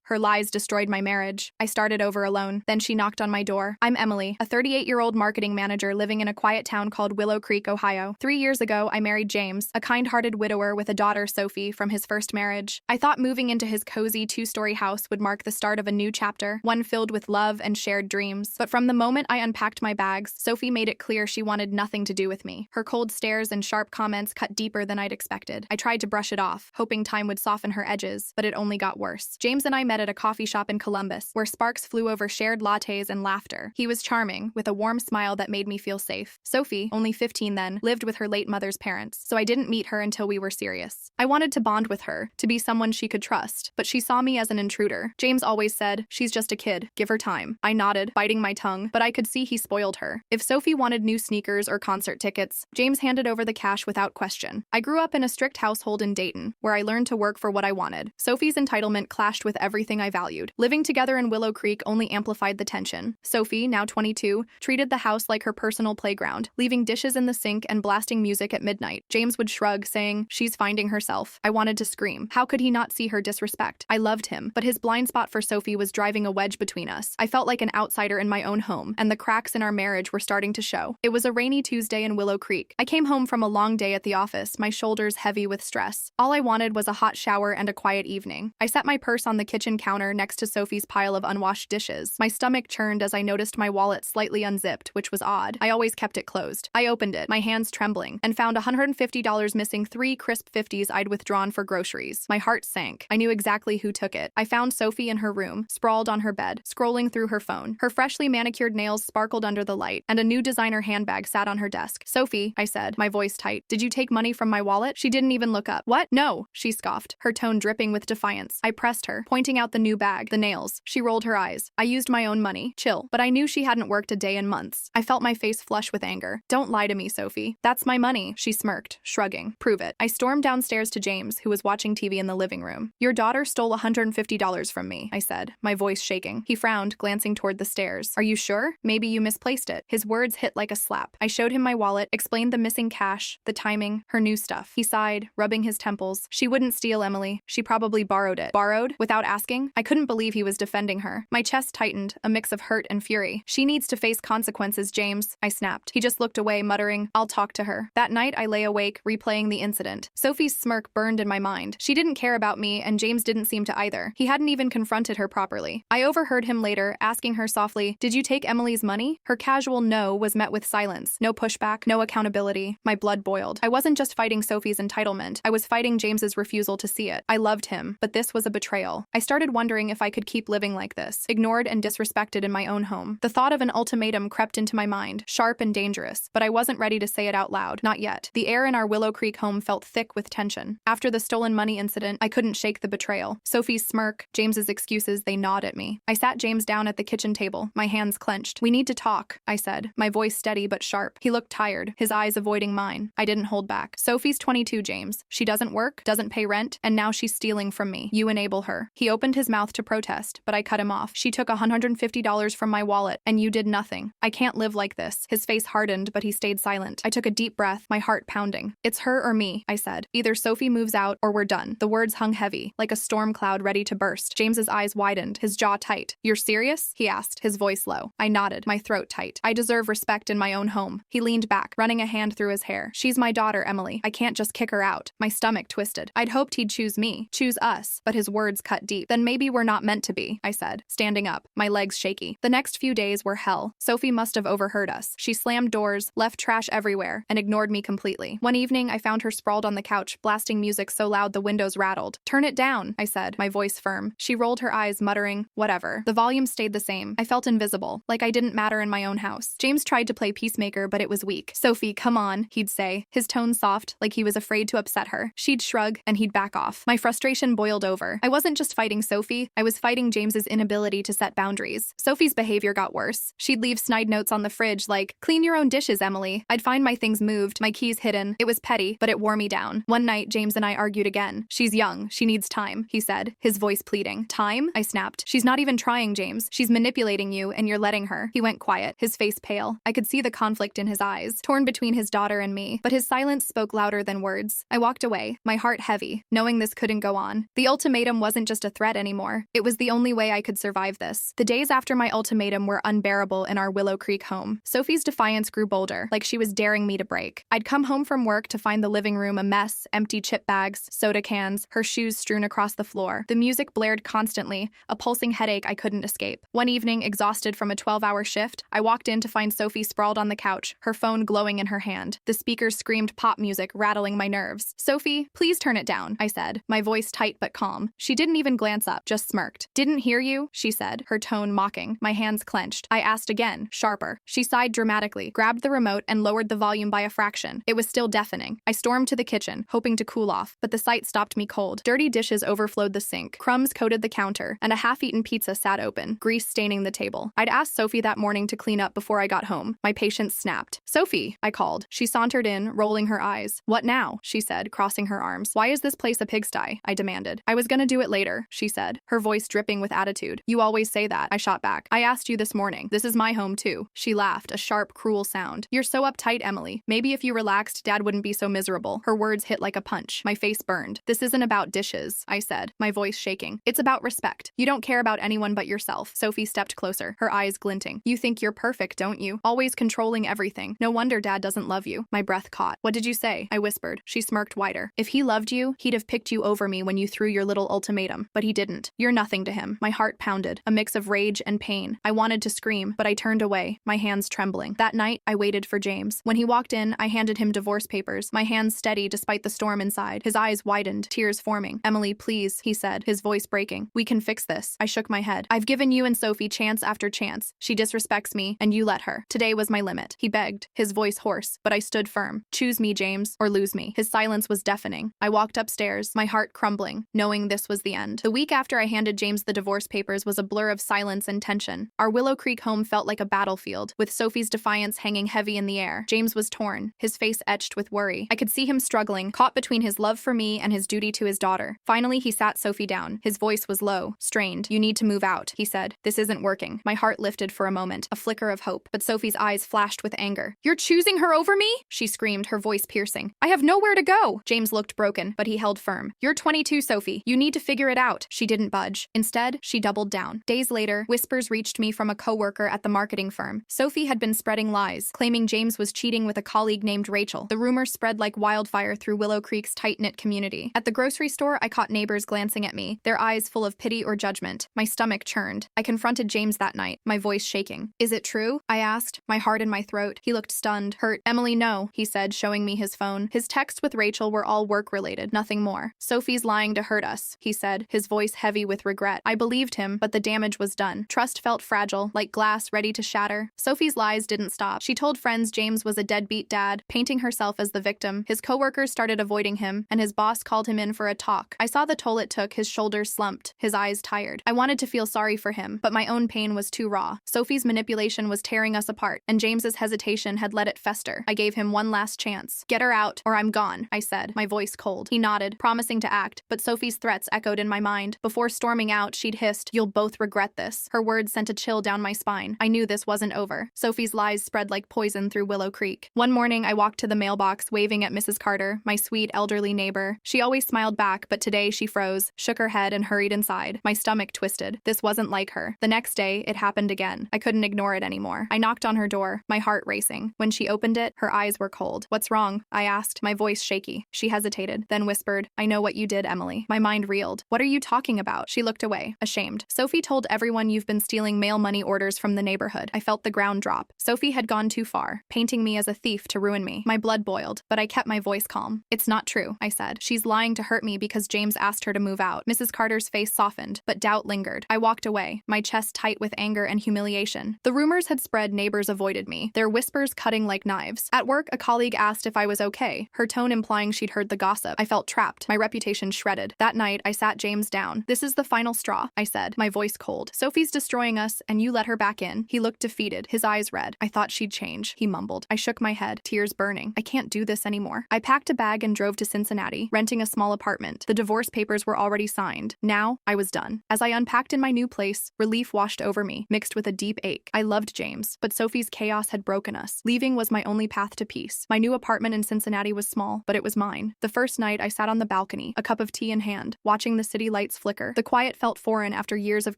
Her lies destroyed my marriage. I started over alone. Then she knocked on my door. I'm Emily, a 38-year-old marketing manager living in a quiet town called Willow Creek, Ohio. 3 years ago, I married James, a kind-hearted widower with a daughter, Sophie, from his first marriage. I thought moving into his cozy 2-story house would mark the start of a new chapter, one filled with love and shared dreams. But from the moment I unpacked my bags, Sophie made it clear she wanted nothing to do with me. Her cold stares and sharp comments cut deeper than I'd expected. I tried to brush it off, hoping time would soften her edges, but it only got worse. James and I met at a coffee shop in Columbus, where sparks flew over shared lattes and laughter. He was charming, with a warm smile that made me feel safe. Sophie, only 15 then, lived with her late mother's parents, so I didn't meet her until we were serious. I wanted to bond with her, to be someone she could trust, but she saw me as an intruder. James always said, "She's just a kid, give her time." I nodded, biting my tongue, but I could see he spoiled her. If Sophie wanted new sneakers or concert tickets, James handed over the cash without question. I grew up in a strict household in Dayton, where I learned to work for what I wanted. Sophie's entitlement clashed with everything I valued. Living together in Willow Creek only amplified the tension. Sophie, now 22, treated the house like her personal playground, leaving dishes in the sink and blasting music at midnight. James would shrug, saying, "She's finding herself." I wanted to scream. How could he not see her disrespect? I loved him, but his blind spot for Sophie was driving a wedge between us. I felt like an outsider in my own home, and the cracks in our marriage were starting to show. It was a rainy Tuesday in Willow Creek. I came home from a long day at the office, my shoulders heavy with stress. All I wanted was a hot shower and a quiet evening. I set my purse on the kitchen counter next to Sophie's pile of unwashed dishes. My stomach churned as I noticed my wallet slightly unzipped, which was odd. I always kept it closed. I opened it, my hands trembling, and found $150 missing 3 crisp 50s I'd withdrawn for groceries. My heart sank. I knew exactly who took it. I found Sophie in her room, sprawled on her bed, scrolling through her phone. Her freshly manicured nails sparkled under the light, and a new designer handbag sat on her desk. "Sophie," I said, my voice tight, "did you take money from my wallet?" She didn't even look up. "What? No," she scoffed, her tone dripping with defiance. I pressed her, pointing out the new bag, the nails. She rolled her eyes. "I used my own money. Chill." But I knew she hadn't worked a day in months. I felt my face flush with anger. "Don't lie to me, Sophie. That's my money," she smirked, shrugging. "Prove it." I stormed downstairs to James, who was watching TV in the living room. "Your daughter stole $150 from me," I said, my voice shaking. He frowned, glancing toward the stairs. "Are you sure? Maybe you misplaced it." His words hit like a slap. I showed him my wallet, explained the missing cash, the timing, her new stuff. He sighed, rubbing his temples. "She wouldn't steal, Emily. She probably borrowed it." Borrowed? Without asking? I couldn't believe he was defending her. My chest tightened, a mix of hurt and fury. "She needs to face consequences, James," I snapped. He just looked away, muttering, "I'll talk to her." That night, I lay awake, replaying the incident. Sophie's smirk burned in my mind. She didn't care about me, and James didn't seem to either. He hadn't even confronted her properly. I overheard him later, asking her softly, "Did you take Emily's money?" Her casual no was met with silence. No pushback, no accountability. My blood boiled. I wasn't just fighting Sophie's entitlement. I was fighting James's refusal to see it. I loved him, but this was a betrayal. I started wondering if I could keep living like this, ignored and disrespected in my own home. The thought of an ultimatum crept into my mind, sharp and dangerous, but I wasn't ready to say it out loud. Not yet. The air in our Willow Creek home felt thick with tension. After the stolen money incident, I couldn't shake the betrayal. Sophie's smirk, James's excuses, they gnawed at me. I sat James down at the kitchen table, my hands clenched. "We need to talk," I said, my voice steady but sharp. He looked tired, his eyes avoiding mine. I didn't hold back. "Sophie's 22, James. She doesn't work, doesn't pay rent, and now she's stealing from me. You enable her." He opened his mouth to protest, but I cut him off. "She took $150 from my wallet, and you did nothing. I can't live like this." His face hardened, but he stayed silent. I took a deep breath, my heart pounding. "It's her or me," I said. "Either Sophie moves out, or we're done." The words hung heavy, like a storm cloud ready to burst. James's eyes widened, his jaw tight. "You're serious?" he asked, his voice low. I nodded, my throat tight. I deserve respect in my own home. He leaned back, running a hand through his hair. "She's my daughter, Emily. I can't just kick her out." My stomach twisted. I'd hoped he'd choose me, choose us, but his words cut deep. "Then maybe we're not meant to be," I said, standing up, my legs shaky. The next few days were hell. Sophie must have overheard us. She slammed doors, left trash everywhere, and ignored me completely. One evening, I found her sprawled on the couch, blasting music so loud the windows rattled. "Turn it down," I said, my voice firm. She rolled her eyes, muttering, "Whatever." The volume stayed the same. I felt invisible, like I didn't matter in my own house. James tried to play peacemaker, but it was weak. "Sophie, come on," he'd say, his tone soft, like he was afraid to upset her. She'd shrug, and he'd back off. My frustration boiled over. I wasn't just fighting Sophie, I was fighting James's inability to set boundaries. Sophie's behavior got worse. She'd leave snide notes on the fridge like, "Clean your own dishes, Emily." I'd find my things moved, my keys hidden. It was petty, but it wore me down. One night, James and I argued again. "She's young. She needs time," he said, his voice pleading. "Time?" I snapped. "She's not even trying, James. She's manipulating you, and you're letting her." He went quiet, his face pale. I could see the conflict in his eyes, torn between his daughter and me, but his silence spoke louder than words. I walked away, my heart heavy, knowing this couldn't go on. The ultimatum wasn't just a threat anymore. It was the only way I could survive this. The days after my ultimatum were unbearable in our Willow Creek home. Sophie's defiance grew bolder, like she was daring me to break. I'd come home from work to find the living room a mess, empty chip bags, soda cans, her shoes strewn across the floor. The music blared constantly, a pulsing headache I couldn't escape. One evening, exhausted from a 12-hour shift, I walked in to find Sophie sprawled on the couch, her phone glowing in her hand. The speakers screamed pop music, rattling my nerves. "Sophie, please turn it down," I said, my voice tight but calm. She didn't even glance up, just smirked. "Didn't hear you," she said, her tone mocking. My hands clenched. I asked again, sharper. She sighed dramatically, grabbed the remote, and lowered the volume by a fraction. It was still deafening. I stormed to the kitchen, hoping to cool off, but the sight stopped me cold. Dirty dishes overflowed the sink, crumbs coated the counter, and a half-eaten pizza sat open, grease staining the table. I'd asked Sophie that morning to clean up before I got home. My patience snapped. "Sophie," I called. She sauntered in, rolling her eyes. "What now?" she said, crossing her arms. "Why is this place a pigsty?" I demanded. "I was gonna do it later," she said, her voice dripping with attitude. "You always say that," I shot back. "I asked you this morning. This is my home too." She laughed, a sharp, cruel sound. "You're so uptight, Emily. Maybe if you relaxed, Dad wouldn't be so miserable." Her words hit like a punch. My face burned. "This isn't about dishes," I said, my voice shaking. "It's about respect. You don't care about anyone but yourself." Sophie stepped closer, her eyes glinting. "You think you're perfect, don't you? Always controlling everything. No wonder Dad doesn't love you." My breath caught. "What did you say?" I whispered. She smirked wider. "If he loved you, he'd have picked you over me when you threw your little ultimatum. But he didn't. You're nothing to him." My heart pounded, a mix of rage and pain. I wanted to scream, but I turned away, my hands trembling. That night, I waited for James. When he walked in, I handed him divorce papers, my hands steady despite the storm inside. His eyes widened, tears forming. "Emily, please," he said, his voice breaking. "We can fix this." I shook my head. "I've given you and Sophie chance after chance. She disrespects me, and you let her. Today was my limit." He begged, his voice hoarse, but I stood firm. "Choose me, James, or lose me." His silence was deafening. I walked upstairs, my heart crumbling, knowing this was the end. The week after I handed James the divorce papers was a blur of silence and tension. Our Willow Creek home felt like a battlefield, with Sophie's defiance hanging heavy in the air. James was torn, his face etched with worry. I could see him struggling, caught between his love for me and his duty to his daughter. Finally, he sat Sophie down. His voice was low, strained. "You need to move out," he said. "This isn't working." My heart lifted for a moment, a flicker of hope, but Sophie's eyes flashed with anger. "You're choosing her over me?" she screamed, her voice piercing. "I have nowhere to go." James looked broken, but he held firm. "You're 22, Sophie. You need to figure it out." She didn't budge. Instead, she doubled down. Days later, whispers reached me from a coworker at the marketing firm. Sophie had been spreading lies, claiming James was cheating with a colleague named Rachel. The rumor spread like wildfire through Willow Creek's tight-knit community. At the grocery store, I caught neighbors glancing at me, their eyes full of pity or judgment. My stomach churned. I confronted James that night, my voice shaking. "Is it true?" I asked, my heart in my throat. He looked stunned, hurt. "Emily, no," he said, showing me his phone. His texts with Rachel were all work-related, nothing more. "Sophie's lying to hurt us," he said, his voice heavy with regret. I believed him, but the damage was done. Trust felt fragile, like glass ready to shatter. Sophie's lies didn't stop. She told friends James was a deadbeat dad, painting herself as the victim. His coworkers started avoiding him, and his boss called him in for a talk. I saw the toll it took. His shoulders slumped, his eyes tired. I wanted to feel sorry for him, but my own pain was too raw. Sophie's manipulation was tearing us apart, and James's hesitation had let it fester. I gave him one last chance. "Get her out, or I'm gone," I said, my voice cold. He nodded, promising to act, but Sophie's threats echoed in my mind. Before storming out, she'd hissed, "You'll both regret this." Her words sent a chill down my spine. I knew this wasn't over. Sophie's lies spread like poison through Willow Creek. One morning, I walked to the mailbox, waving at Mrs. Carter, my sweet elderly neighbor. She always smiled back, but today she froze, shook her head, and hurried inside. My stomach twisted. This wasn't like her. The next day, it happened again. I couldn't ignore it anymore. I knocked on her door, my heart racing. When she opened it, her eyes were cold. "What's wrong?" I asked, my voice shaky. She hesitated, then whispered, "I know what you did, Emily." My mind reeled. "What are you talking about?" She looked away, ashamed. "Sophie told everyone you've been stealing mail money orders from the neighborhood." I felt the ground drop. Sophie had gone too far, painting me as a thief to ruin me. My blood boiled, but I kept my voice calm. "It's not true," I said. "She's lying to hurt me because James asked her to move out." Mrs. Carter's face softened, but doubt lingered. I walked away, my chest tight with anger and humiliation. The rumors had spread. Neighbors avoided me, their whispers cutting like knives. At work, a colleague asked if I was okay, her tone implying she'd heard the gossip. I felt trapped, my reputation shredded. That night, I sat James down. "This is the final straw," I said, my voice cold. "Sophie's destroying us, and you let her back in." He looked defeated, his eyes red. "I thought she'd change," he mumbled. I shook my head, tears burning. "I can't do this anymore." I packed a bag and drove to Cincinnati, renting a small apartment. The divorce papers were already signed. Now, I was done. As I unpacked in my new place, relief washed over me, mixed with a deep ache. I loved James, but Sophie's chaos had broken us. Leaving was my only path to peace. My new apartment in Cincinnati was small, but it was mine. The first night, I sat on the balcony, a cup of tea in hand, watching the city lights flicker. The quiet felt foreign after years of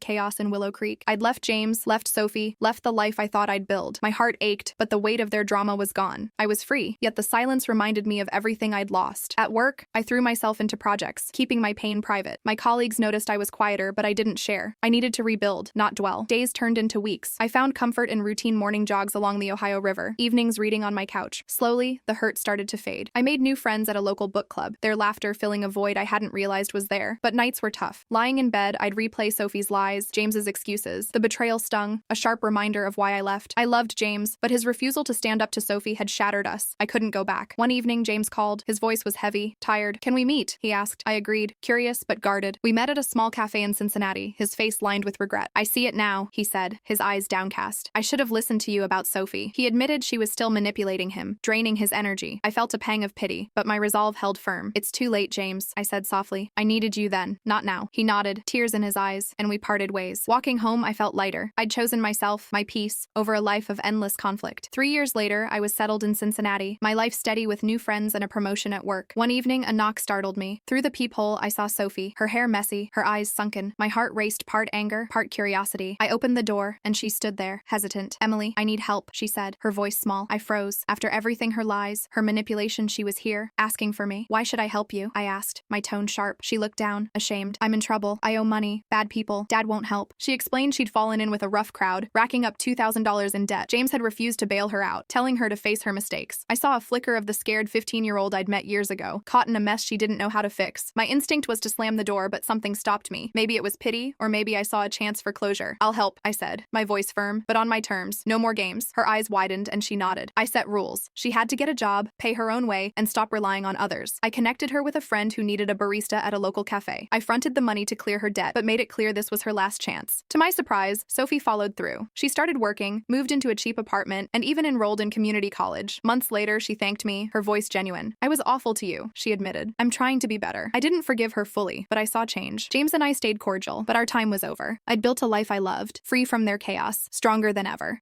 chaos in Willow Creek. I'd left James, left Sophie, left the life I thought I'd build. My heart ached, but the weight of their drama was gone. I was free, yet the silence reminded me of everything I'd lost. At work, I threw myself into projects, keeping my pain private. My colleagues noticed I was quieter, but I didn't share. I needed to rebuild, not dwell. Days turned into weeks. I found comfort in routine morning jogs along the Ohio River, evenings reading on my couch. Slowly, the hurt started to fade. I made new friends at a local book club, their laughter filling a void I hadn't realized was there. But nights were tough. Lying in bed, I'd replay Sophie's lies, James's excuses. The betrayal stung, a sharp reminder of why I left. I loved James, but his refusal to stand up to Sophie had shattered us. I couldn't go back. One evening, James called. His voice was heavy, tired. "Can we meet?" he asked. I agreed, curious but guarded. We met at a small cafe in Cincinnati, his face lined with regret. "I see it now," he said, his eyes downcast. "I should have listened to you about Sophie." He admitted she was still manipulating him, draining his energy. I felt a pang of pity, but my resolve held firm. "It's too late, James," I said softly. "I needed you then, not now." He nodded, tears in his eyes, and we parted ways. Walking home, I felt lighter. I'd chosen myself, my peace, over a life of endless conflict. 3 years later, I was settled in Cincinnati, my life steady with new friends and a promotion at work. One evening, a knock startled me. Through the peephole, I saw Sophie, her hair messy, her eyes sunken. My heart raced, part anger, part curiosity. I opened the door, and she stood there, hesitant. "Emily, I need help," she said, her voice small. I froze. After everything, her lies, her manipulation, she was here, asking for me. "Why should I help you?" I asked, my tone sharp. She looked down, ashamed. "I'm in trouble. I owe money. Bad people. Dad won't help." She explained she'd fallen in with a rough crowd, racking up $2,000 in debt. James had refused to bail her out, telling her to face her mistakes. I saw a flicker of the scared 15-year-old I'd met years ago, caught in a mess she didn't know how to fix. My instinct was to slam the door, but something stopped me. Maybe it was pity, or maybe I saw a chance for closure. "I'll help," I said, my voice firm, but on my terms. No more games. Her eyes widened, and she nodded. I set rules. She had to get a job, pay her own way, and stop relying on others. I connected her with a friend who needed a barista at a local cafe. I fronted the money to clear her debt, but made it clear this was her last chance. To my surprise, Sophie followed through. She started working, moved into a cheap apartment, and even enrolled in community college. Months later, she thanked me, her voice genuine. "I was awful to you," she admitted. "I'm trying to be better." I didn't forgive her fully, but I saw change. James and I stayed cordial, but our time was over. I'd built a life I loved, free from their chaos, stronger than ever.